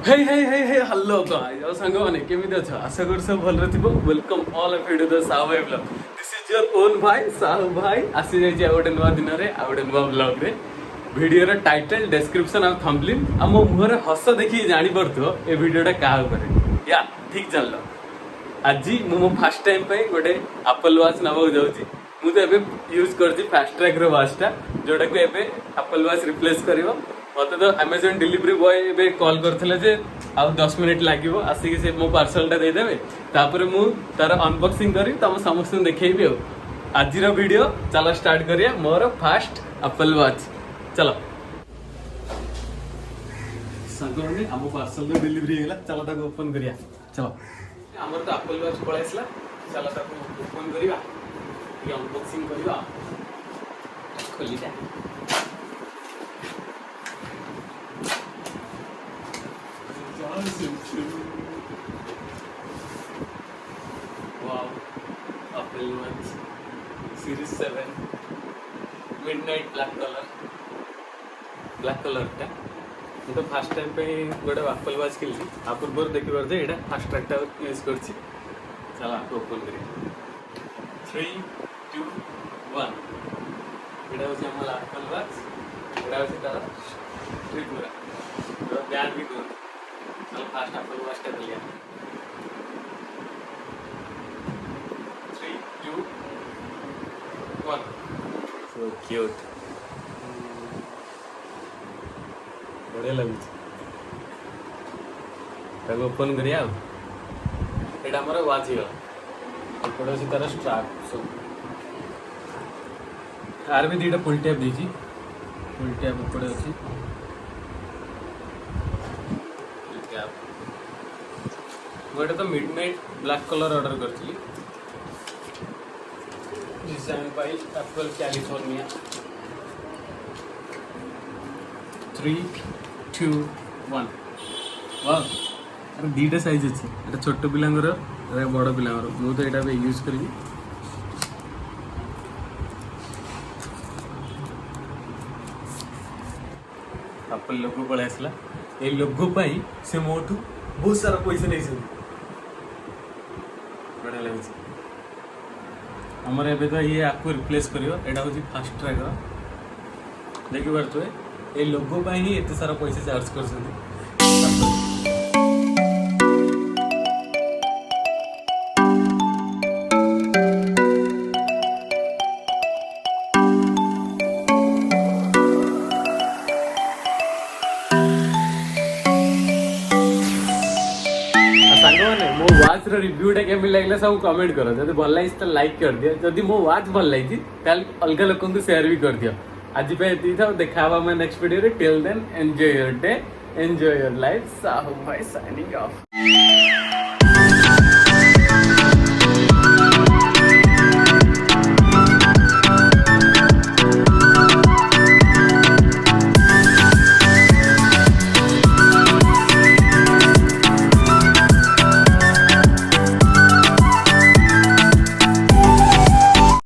Hey hey hey hey hello guys ଆଉ ସାଙ୍ଗମାନେ କେମିତି ଅଛ ଆଶା କରୁ ସବୁ ଭଲରେ ଥିବ welcome all of you to the Sahu Bhai blog this is your own bhai Sahu ଭାଇ ଆସିଯାଇଛି ଆଉ ଗୋଟେ ନୂଆ ଦିନରେ ଆଉ ଗୋଟେ ନୂଆ ବ୍ଲଗ୍ରେ ଭିଡ଼ିଓର ଟାଇଟଲ୍ ଡେସ୍କ୍ରିପ୍ସନ୍ ଆଉ ଥମ୍ବନେଲ୍ ଆଉ ମୋ ମୁହଁରେ ହସ ଦେଖିକି ଜାଣିପାରୁଥିବ ଏ ଭିଡ଼ିଓଟା କାହା ଉପରେ ୟା ଠିକ୍ ଜାଣିଲ ଆଜି ମୁଁ ମୋ ଫାର୍ଷ୍ଟ ଟାଇମ୍ ପାଇଁ ଗୋଟେ ଆପଲ୍ ୱାଚ୍ ନେବାକୁ ଯାଉଛି ମୁଁ ତ ଏବେ ୟୁଜ୍ କରିଛି ଫାଷ୍ଟ ଟ୍ରାକ୍ର ୱାଚ୍ଟା ଯୋଉଟାକୁ ଏବେ ଆପଲ୍ ୱାଚ୍ ରିପ୍ଲେସ୍ କରିବ मत तो अमेजन डिलीवरी बॉय ए कॉल करते आउ 10 मिनट लगे आसिक से मो पार्सलटा देदेवे तापर मु तार अनबॉक्सिंग करी तुम समस्त देखी आज वीडियो चलो स्टार्ट करिया मोर फास्ट एप्पल वॉच चलो संगे आम पार्सल डिलीवरी होगा चलो ताको ओपन करिया चलो आमर तो एप्पल वॉच पळै आसला चलो ताको ओपन करिया अनबॉक्सिंग करिया खोलिया Wow, Apple Watch Series 7 Midnight black color टा तो फर्स्ट टाइम पे गोटे एप्पल वॉच किनली आ पूर्व देखि परदे एटा फास्ट ट्रैक टा यूज करछि चला आपको ओपन करिए 3 2 1 एटा होछि हमर एप्पल वॉच एटा होछि तार स्ट्रिप पूरा बैंड भी कर चलो फास्ट एप्पल वॉच टा लिया 3 2 1 सो क्यूट बढ़िया लगुच ताको ओपन करिया एटा हमर वॉच हियो एपड अछि तार स्ट्रैप सो आर भी दीटा फुल टैप दीची फुल टैप एपड अछि गोटे तो मिडनाइट ब्लैक कलर ऑर्डर करथली डिजाइन बाय एप्पल कैलिफोर्निया 3 2 1 वाह अरे दीटा साइज अछि एटा छोट पिलांगर अरे बड़ पिलांगर मु तो एटा बे यूज करी एप्पल लोगो पळे आसला ए लोगो पाई से मोटू बहुत सारा पैसा नहीं सब बढ़िया लगे आमर एबे तो ये आपको रिप्लेस करियो एटा होची फास्ट ट्रैक देखि परतुए ए लोगो पाई ही एते सारा पैसा चार्ज कर सके मो वाच रिव्यूटा केमी लगला सब कमेंट करो जब भल लगी तो लाइक कर दियो जदि मो वाच भल लगी ताल अलग लोक को शेयर भी कर दियो आज पे एती था देखा मैं नेक्स्ट वीडियो रे till then enjoy your day enjoy your life Sahu भाई साइनिंग ऑफ